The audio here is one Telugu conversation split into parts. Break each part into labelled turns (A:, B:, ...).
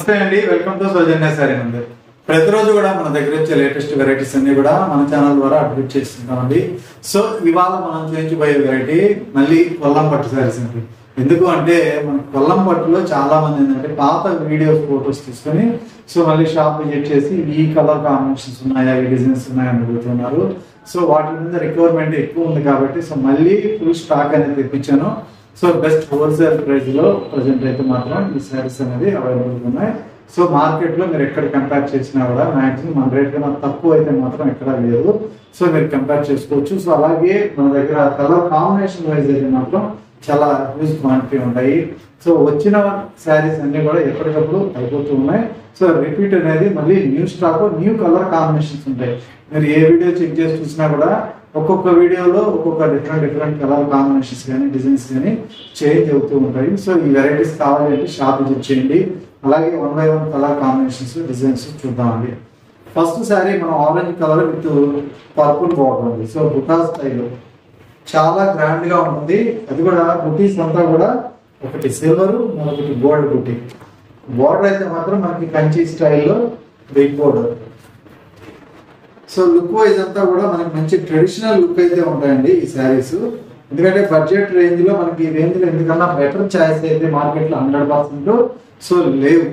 A: నమస్తే అండి, welcome to Soujanya sorry Mandir. ప్రతిరోజు కూడా మన దగ్గర వచ్చే లేటెస్ట్ వెరైటీస్ అన్ని కూడా మన ఛానల్ ద్వారా అప్డేట్ చేస్తుంటామండి. సో ఇవాళ మనం చూపించబోయే వెరైటీ మళ్ళీ కొల్లం పట్టు సారీస్ అండి. ఎందుకు అంటే మన కొల్లం పట్టులో చాలా మంది ఏంటంటే పాత వీడియో ఫొటోస్ తీసుకొని సో మళ్ళీ షాప్ విజిట్ చేసి ఈ కలర్ కాంబినేషన్స్ ఉన్నాయా, ఈ డిజైన్స్ ఉన్నాయా అని అడుగుతున్నారు. సో వాటి మీద రిక్వైర్మెంట్ ఎక్కువ ఉంది కాబట్టి సో మళ్ళీ ఫుల్ స్టాక్ అనేది తెప్పించాను. సో బెస్ట్ హోల్సేల్ ప్రైస్ లో ప్రజెంట్ అయితే మాత్రం ఈ సారీస్ అనేది అవైలబుల్ ఉన్నాయి. సో మార్కెట్ లో మీరు ఎక్కడ కంపేర్ చేసినా కూడా మాక్సిమం మన రేట్ కన్నా తక్కువ అయితే మాత్రం ఎక్కడ లేదు. సో మీరు కంపేర్ చేసుకోవచ్చు. సో అలాగే మన దగ్గర కలర్ కాంబినేషన్ వైజ్ అయితే మాత్రం చాలా హ్యూజ్ క్వాంటిటీ ఉంటాయి. సో వచ్చిన శారీస్ అన్ని కూడా ఎప్పటికప్పుడు అయిపోతూ ఉన్నాయి. సో రిపీట్ అనేది మళ్ళీ new stock, new colour combinations ఉంటాయి. మీరు ఏ వీడియో చెక్ చేసి చూసినా కూడా ఒక్కొక్క వీడియోలో ఒక్కొక్క డిఫరెంట్ కలర్ కాంబినేషన్స్ కానీ డిజైన్స్ కానీ చేంజ్ అవుతూ ఉంటాయి. సో ఈ వెరైటీస్ కావాలి అంటే షాప్ విజిట్ చేయండి. అలాగే 1 by 1 కలర్ కాంబినేషన్స్ డిజైన్స్ చూద్దామండి. ఫస్ట్ శారీ మనం orange colour with purple border ఉంది. సో బుటా స్టైల్ చాలా గ్రాండ్ గా ఉంటుంది. అది కూడా బుటీస్ అంతా కూడా ఒకటి సిల్వర్, మరొకటి గోల్డ్ బుటీ. బార్డర్ అయితే మాత్రం మనకి కంచి స్టైల్లో big border. So look wise అంతా కూడా మనకి మంచి ట్రెడిషనల్ లుక్ అయితే ఉంటాయండి ఈ శారీస్. ఎందుకంటే బడ్జెట్ రేంజ్ లో మనకి ఈ రేంజ్ లో ఎందుకన్నా బెటర్ చాయిస్ అయితే మార్కెట్ లో 100% సో లేవు.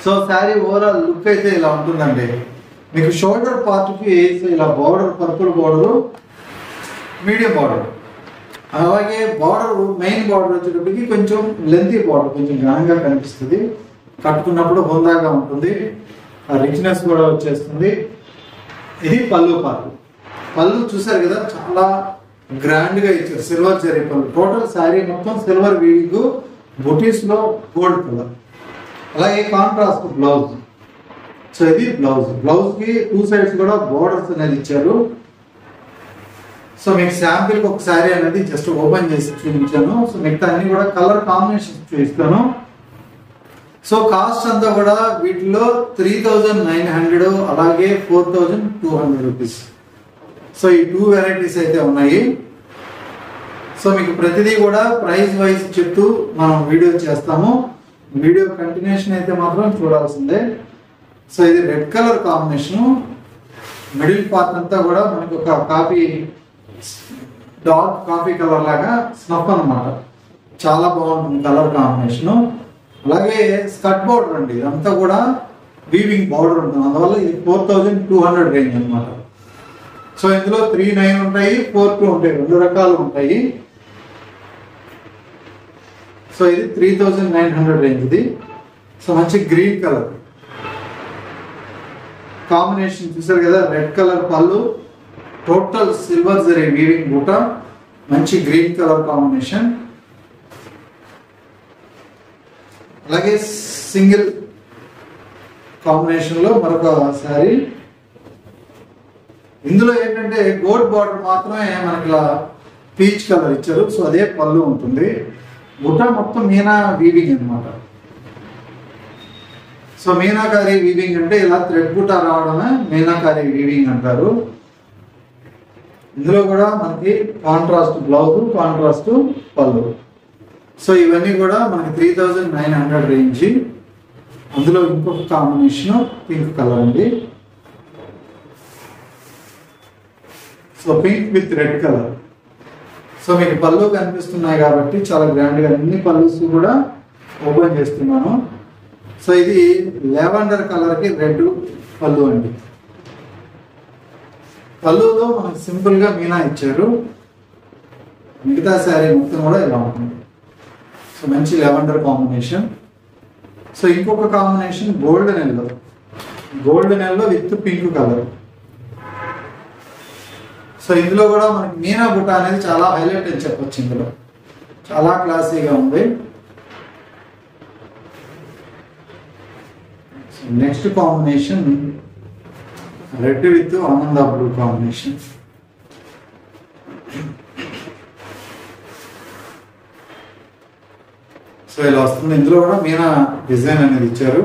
A: సో శారీ ఓవరాల్ లుక్ అయితే ఇలా ఉంటుందండి. మీకు షోల్డర్ పార్ట్ కి ఇలా border, purple border, medium border, అలాగే బార్డర్ మెయిన్ బార్డర్ వచ్చేటప్పటికి కొంచెం లెంతీ బార్డర్, కొంచెం ఘనంగా కనిపిస్తుంది. కట్టుకున్నప్పుడు హోందాగా ఉంటుంది, రిచ్నెస్ కూడా వచ్చేస్తుంది. ఇది పళ్ళు పార్ట్. పళ్ళు చూసారు కదా, చాలా గ్రాండ్ గా ఇచ్చారు, సిల్వర్ జరీ పళ్ళు. టోటల్ శారీ మొత్తం సిల్వర్ వీవింగ్, బుటీస్ లో గోల్డ్ కలర్. అలాగే కాంట్రాస్ట్ బ్లౌజ్. సో ఇది బ్లౌజ్. బ్లౌజ్ కి 2 సైడ్స్ కూడా బోర్డర్స్ అనేది ఇచ్చారు. సో మీకు శాంపిల్ కి ఒక శారీ అనేది జస్ట్ ఓపెన్ చేసి చూపించాను. సో మిగతా అన్ని కూడా కలర్ కాంబినేషన్ చూపిస్తాను. సో కాస్ట్ అంతా కూడా వీటిలో 3900, అలాగే 4200 రూపీస్. సో ఈ 2 వెరైటీస్ అయితే ఉన్నాయి. సో మీకు ప్రతిదీ కూడా ప్రైస్ వైజ్ చెప్తూ మనం వీడియో చేస్తాము. వీడియో కంటిన్యూషన్ అయితే మాత్రం చూడాల్సిందే. సో ఇది red colour combination. Middle part అంతా కూడా మనకి ఒక కాఫీ, డార్క్ కాఫీ కలర్ లాగా స్నఫ్ అన్నమాట. చాలా బాగుంటుంది కలర్ కాంబినేషన్. అలాగే స్కర్ట్ బార్డర్ అండి, ఇదంతా కూడా వీవింగ్ బార్డర్ ఉంటుంది. అందువల్ల ఇది 4200 రేంజ్ అనమాట. సో ఇందులో 39 ఉంటాయి, 42 ఉంటాయి, 2 రకాలు ఉంటాయి. సో ఇది 3900 రేంజ్. ఇది సో మంచి గ్రీన్ కలర్ కాంబినేషన్ చూసారు కదా. రెడ్ కలర్ పళ్ళు, టోటల్ సిల్వర్ జరీ వీవింగ్ బూట, మంచి గ్రీన్ కలర్ కాంబినేషన్. అలాగే సింగిల్ కాంబినేషన్ లో మరొక శారీ. ఇందులో ఏంటంటే గోల్డ్ బార్డర్ మాత్రమే మనకి ఇలా పీచ్ కలర్ ఇచ్చారు. సో అదే పళ్ళు ఉంటుంది. బుట్ట మొత్తం మీనా వీవింగ్ అనమాట. సో మీనాకారి వీవింగ్ అంటే ఇలా థ్రెడ్ బుట్ట రావడమే మీనాకారి వీవింగ్ అంటారు. ఇందులో కూడా మనకి కాంట్రాస్ట్ బ్లౌజ్, కాంట్రాస్ట్ పళ్ళు. సో ఇవన్నీ కూడా మనకి 3900 రేంజ్. అందులో ఇంకొక కాంబినేషన్ పింక్ కలర్ అండి. So pink with red colour. So మీకు పళ్ళు కనిపిస్తున్నాయి కాబట్టి చాలా గ్రాండ్ గా అన్ని పళ్ళుస్ కూడా ఓపెన్ చేస్తున్నాను. సో ఇది లెవెండర్ కలర్ కి రెడ్ పళ్ళు అండి. పళ్ళులో మనకి సింపుల్ గా మీనా ఇచ్చారు. మిగతా శారీ మొత్తం కూడా ఇలా ఉంటుంది. సో మంచి లెవెండర్ కాంబినేషన్. సో ఇంకొక combination golden yellow. Golden yellow with pink colour. So ఇందులో కూడా మనకి మీనా బుట్ట అనేది చాలా హైలైట్ అని చెప్పొచ్చు. ఇందులో చాలా క్లాసీగా ఉంది. నెక్స్ట్ కాంబినేషన్ రెడ్ విత్ ఆనంద బ్లూ కాంబినేషన్. సో ఇలా వస్తుంది. ఇందులో కూడా మీనా డిజైన్ అనేది ఇచ్చారు.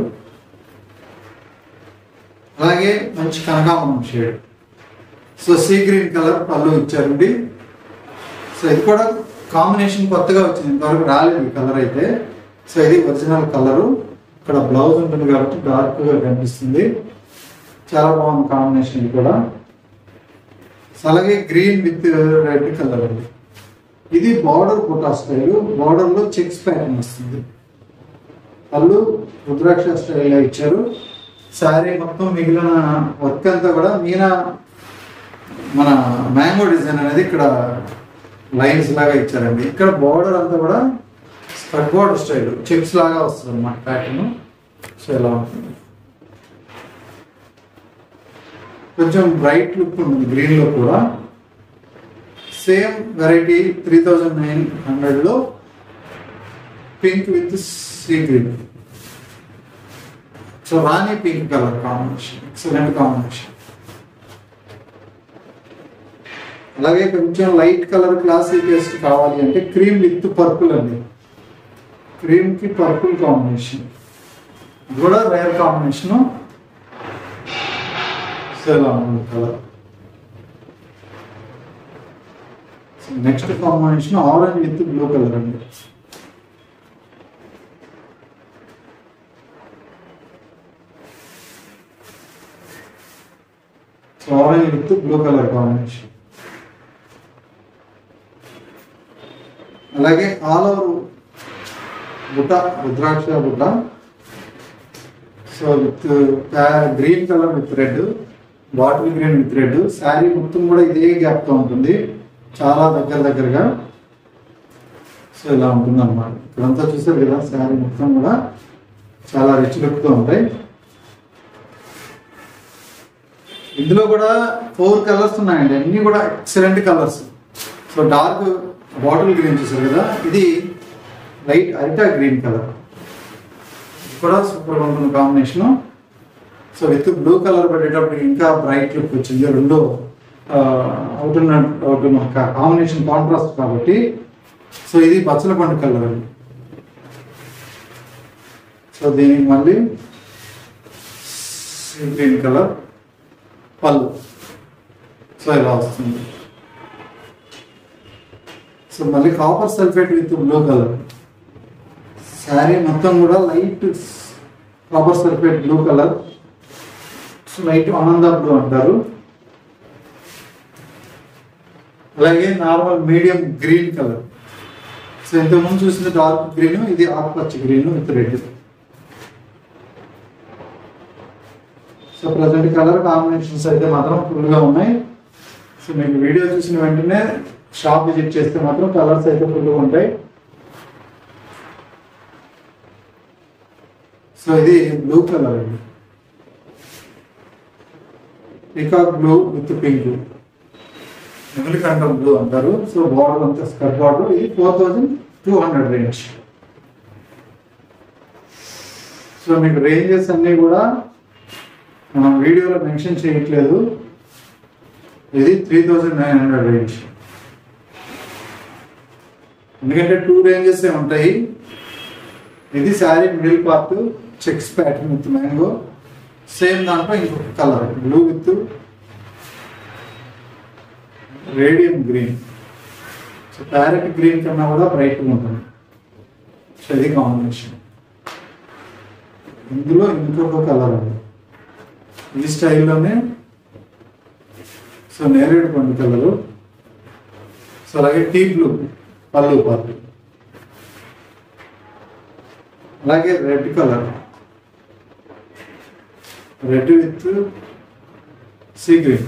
A: అలాగే మంచి కనకాంబరం shade. So sea green colour పళ్ళు ఇచ్చారండి. సో ఇది కూడా కాంబినేషన్ కొత్తగా వచ్చింది, ఇంతవరకు రాలేదు ఈ కలర్ అయితే. సో ఇది ఒరిజినల్ కలరు. ఇక్కడ బ్లౌజ్ ఉంటుంది కాబట్టి డార్క్ గా కనిపిస్తుంది. చాలా బాగుంది కాంబినేషన్ ఇది కూడా. అలాగే గ్రీన్ విత్ రెడ్ కలర్ ఉంది. ఇది బార్డర్ బుటా స్టైల్, బార్డర్ లో చెక్స్ ప్యాటర్న్ వస్తుంది. వాళ్ళు రుద్రాక్ష స్టైల్ గా ఇచ్చారు. శారీ మొత్తం మిగిలిన వర్క్ అంతా కూడా మన మ్యాంగో డిజైన్ అనేది ఇక్కడ లైన్స్ లాగా ఇచ్చారండి. ఇక్కడ బార్డర్ అంతా కూడా స్కర్ట్ బార్డర్ స్టైల్ చెక్స్ లాగా వస్తుంది అన్నమాట ప్యాటర్న్. సో ఎలా ఉంటుంది, కొంచెం బ్రైట్ లుక్ ఉంటుంది గ్రీన్ లో కూడా. సేమ్ వెరైటీ 3900 లో pink with sea green. So rani pink colour combination, excellent combination. అలాగే కొంచెం లైట్ కలర్ క్లాసీ టేస్ట్ కావాలి అంటే క్రీమ్ విత్ పర్పుల్ అండి. క్రీమ్ కి పర్పుల్ కాంబినేషన్ ఇది కూడా rare combination. Colour next combination orange with blue colour అండి. Orange with blue colour combination. అలాగే ఆల్ ఓవర్ బుట్ట, రుద్రాక్ష బుట్ట. So with green colour with red, bottle green with red. Sari మొత్తం కూడా ఇదే గ్యాప్ తో ఉంటుంది, చాలా దగ్గరగా. సో ఇలా ఉంటుంది అన్నమాట. ఇక్కడంతా చూసారు కదా, శారీ మొత్తం కూడా చాలా రిచ్ లుక్ తో ఉంటాయి. ఇందులో కూడా 4 కలర్స్ ఉన్నాయండి, అన్ని కూడా excellent colours. So dark bottle green చూసారు కదా, ఇది లైట్ అరిటా గ్రీన్ కలర్, ఇది కూడా సూపర్ ఉంటుంది combination. So with blue colour పడేటప్పుడు ఇంకా బ్రైట్ లుక్ వచ్చింది. రెండు అవుతున్న కాంబినేషన్ కాంట్రాస్ట్ కాబట్టి. సో ఇది బచ్చల పండు కలర్ అండి. సో దీనికి మళ్ళీ గ్రీన్ కలర్ పళ్ళు. సో ఇలా వస్తుంది. సో మళ్ళీ copper sulphate with blue colour. Sari మొత్తం కూడా light copper sulphate blue colour, light ఆనంద బ్లూ అంటారు. అలాగే normal medium green colour. So ఇంతకుముందు చూసిన డార్క్ గ్రీన్, ఇది ఆకుపచ్చ green with red. So present colour combinations అయితే మాత్రం ఫుల్గా ఉన్నాయి. సో మీకు వీడియో చూసిన వెంటనే షాప్ విజిట్ చేస్తే మాత్రం కలర్స్ అయితే ఫుల్గా ఉంటాయి. సో ఇది బ్లూ కలర్ అండి, పీకాక్ బ్లూ విత్ పింక్, నెమలికంఠం బ్లూ అంటారు. సో బార్డర్ అంతా స్కర్ట్ బార్డర్. ఇది 4200 రేంజ్. సో మీకు రేంజెస్ అన్ని కూడా మనం వీడియోలో మెన్షన్ చేయట్లేదు. ఇది 3900 రేంజ్, ఎందుకంటే 2 రేంజెస్ ఉంటాయి. ఇది sari middle part checks pattern with mango. Same దాంట్లో ఇంకొక colour blue with radium green. So parrot green కన్నా కూడా బ్రైట్గా ఉంటుంది. సో ఇది కాంబినేషన్. ఇందులో ఇంకొక కలర్ ఉంది ఈ స్టైల్లోనే. సో నేరేడు పండు కలరు. సో అలాగే టీ బ్లూ పళ్ళు పార్ట్. అలాగే red colour, red with sea green.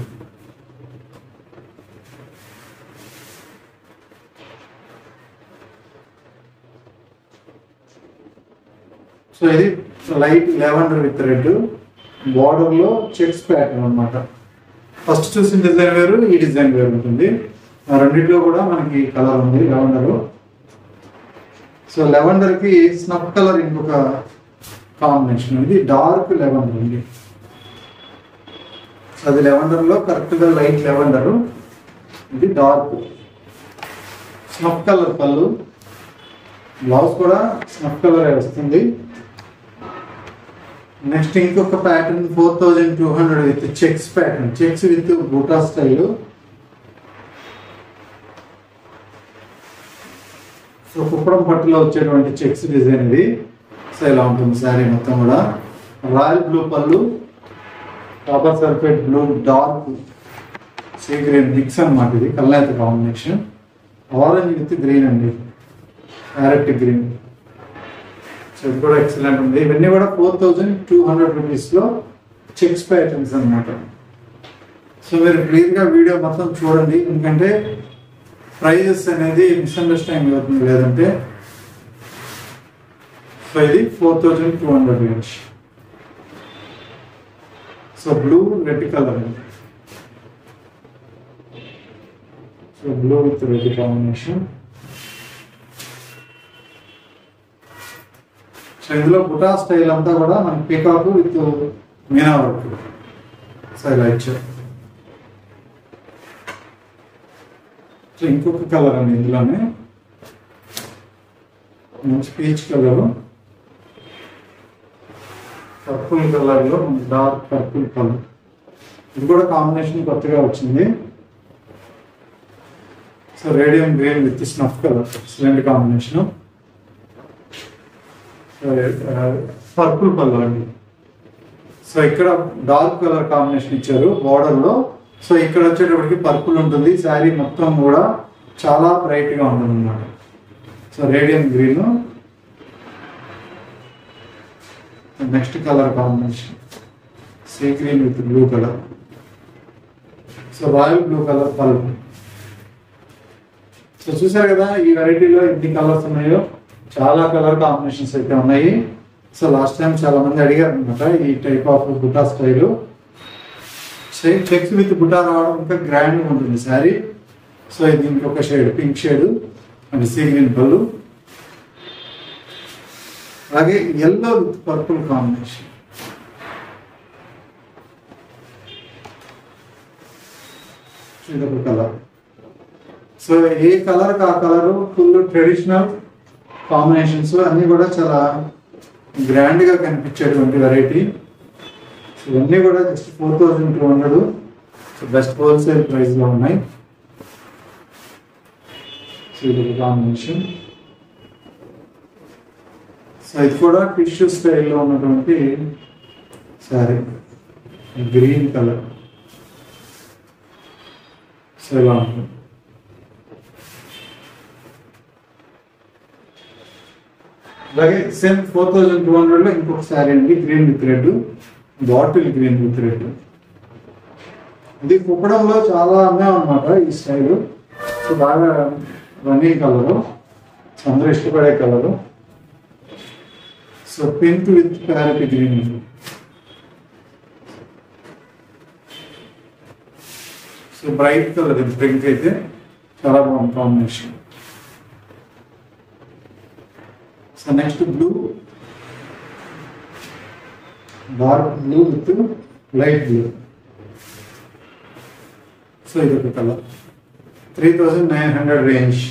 A: So ఇది light lavender with red, border లో చెక్స్ ప్యాటర్న్ అన్నమాట. ఫస్ట్ చూసిన డిజైన్ వేరు, ఈ డిజైన్ వేరు ఉంటుంది. ఆ రెండింటిలో కూడా మనకి కలర్ ఉంది లెవెండర్. సో లెవెండర్ కి స్నఫ్ కలర్ ఇంకొక కాంబినేషన్ ఉంది, డార్క్ లెవెండర్ ఉంది. అది లెవెండర్ లో కరెక్ట్ గా లైట్ లెవెండర్, ఇది డార్క్ స్నఫ్ కలర్ పళ్ళు. బ్లౌజ్ కూడా స్నఫ్ కలర్ వస్తుంది. నెక్స్ట్ ఇంకొక pattern 4200 with checks pattern, checks with బూటా స్టైల్. సో కుప్పడం పట్టులో వచ్చేటువంటి చెక్స్ డిజైన్ ఇది. సో ఇలా ఉంటుంది శారీ మొత్తం కూడా. రాయల్ బ్లూ పళ్ళు, copper sulphate blue, dark sea green mix అన్నమాట. ఇది కల్నేత కాంబినేషన్. ఆరెంజ్ విత్ గ్రీన్ అండి, క్యారెట్ గ్రీన్. సో ఇది కూడా ఎక్సలెంట్ ఉంది. ఇవన్నీ కూడా 4200 రూపీస్లో చెక్స్ ప్యాటర్న్స్ అనమాట. సో మీరు క్లియర్గా వీడియో మొత్తం చూడండి, ఎందుకంటే ప్రైజెస్ అనేది మిస్అండర్స్టాండింగ్ అవుతుంది లేదంటే. సో ఇది 4200 range. So blue red colour అండి. So blue with red combination. So ఇందులో బుటా స్టైల్ అంతా కూడా మనకి peacock with meena work. So ఇలా ఇచ్చారు. సో ఇంకొక కలర్ అండి ఇందులోనే, మంచి పీచ్ కలర్, పర్పుల్ కలర్లో డార్క్ పర్పుల్ కలర్. ఇది కూడా కాంబినేషన్ కొత్తగా వచ్చింది. So radium green with snuff colour, excellent combination. Purple colour అండి. సో ఇక్కడ డార్క్ కలర్ కాంబినేషన్ ఇచ్చారు బార్డర్ లో. సో ఇక్కడ వచ్చేటప్పటికి పర్పుల్ ఉంటుంది. శారీ మొత్తం కూడా చాలా బ్రైట్ గా ఉంటుంది అన్నమాట. So radium green. Next colour combination sea green with blue colour. So royal blue colour pulp. So చూసారు కదా ఈ వెరైటీలో ఎన్ని కలర్స్ ఉన్నాయో, చాలా కలర్ కాంబినేషన్స్ అయితే ఉన్నాయి. సో లాస్ట్ టైం చాలా మంది అడిగారు అనమాట ఈ type of buta style. Checks with buta రావడం ఇంకా గ్రాండ్ ఉంటుంది శారీ. సో ఇది ఇంకొక shade, pink shade and sea green పళ్ళు. అలాగే ఎల్లో విత్ పర్పుల్ కాంబినేషన్. ఇదొక కలర్. సో ఏ కలర్ ఆ కలర్ ఫుల్ ట్రెడిషనల్ కాంబినేషన్స్ అన్నీ కూడా చాలా గ్రాండ్ గా కనిపించేటువంటి వెరైటీ. ఇవన్నీ కూడా just 4200. So best wholesale price లో ఉన్నాయి. సో ఇది కాంబినేషన్. సో ఇది కూడా టిష్యూ స్టైల్లో ఉన్నటువంటి సారీ, గ్రీన్ కలర్. సో ఇలా ఉంటుంది. అలాగే సేమ్ 4200 లో ఇంకొక శారీ అండి, green with red, bottle green with red. ఇది కుప్పడంలో చాలా అమ్మాం అనమాట ఈ స్టైల్. సో బాగా రన్నింగ్ కలరు, అందరూ ఇష్టపడే colour. So pink with parrot green. So bright colour ఇది, పింక్ అయితే చాలా బాగుంది combination. So next blue, dark blue with light blue. So ఇది ఒక కలర్ 3900 రేంజ్.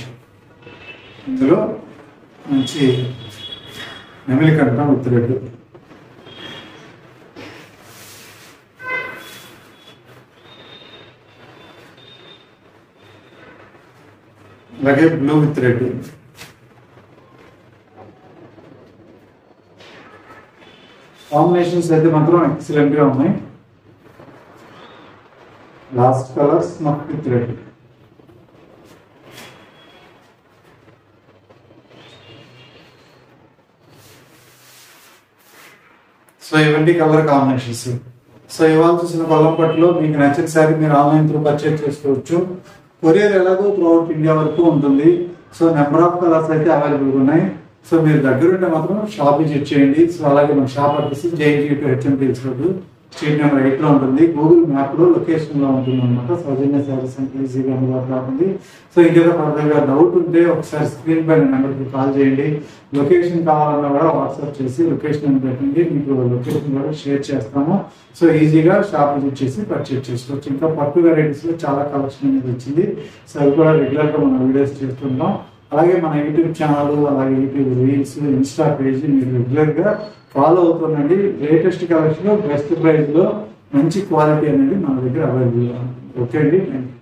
A: ఇందులో మంచి నెమిలి కంఠం విత్ రెడ్. అలాగే బ్లూ విత్ రెడ్. కాంబినేషన్స్ అయితే మాత్రం ఎక్సలెంట్ గా ఉన్నాయి. Last colour snuff with red. So ఇవన్నీ కలర్ కాంబినేషన్స్. సో ఇవాళ చూసిన కొల్లం పట్టులో మీకు నచ్చిన శారీ మీరు ఆన్లైన్ త్రూ పర్చేజ్ చేసుకోవచ్చు. కొరియర్ ఎలాగో త్రూఅవుట్ ఇండియా వరకు ఉంటుంది. సో నెంబర్ ఆఫ్ కలర్స్ అయితే అవైలబుల్ ఉన్నాయి. సో మీరు దగ్గరుంటే మాత్రం షాప్ విజిట్ చేయండి. సో అలాగే మన shop address JNT to HMTS road, street number 8 లో ఉంటుంది. గూగుల్ మ్యాప్ లో లొకేషన్ లో ఉంటుంది అనమాట. సౌజన్య శారీస్ అంటే ఈజీగా అందుబాటులో ఉంటుంది. సో ఇంకేదో ఫర్దర్గా డౌట్ ఉంటే ఒకసారి స్క్రీన్ పైన నెంబర్కి కాల్ చేయండి. లొకేషన్ కావాలన్నా కూడా వాట్సాప్ చేసి లొకేషన్ అని పెట్టండి, మీకు లొకేషన్ కూడా షేర్ చేస్తాము. సో ఈజీగా షాప్ విజిట్ చేసి పర్చేజ్ చేసుకోవచ్చు. ఇంకా పట్టు వెరైటీస్ లో చాలా కలెక్షన్ అనేది వచ్చింది. సో అవి కూడా రెగ్యులర్ గా మనం వీడియోస్ చేస్తుంటాం. అలాగే మన యూట్యూబ్ ఛానల్, అలాగే యూట్యూబ్ రీల్స్, ఇన్స్టా పేజ్ మీరు రెగ్యులర్ గా ఫాలో అవుతుందండి. లేటెస్ట్ కలెక్షన్ బెస్ట్ ప్రైస్ లో మంచి క్వాలిటీ అనేది మన దగ్గర అవైలబుల్. ఓకే అండి, థ్యాంక్ యూ.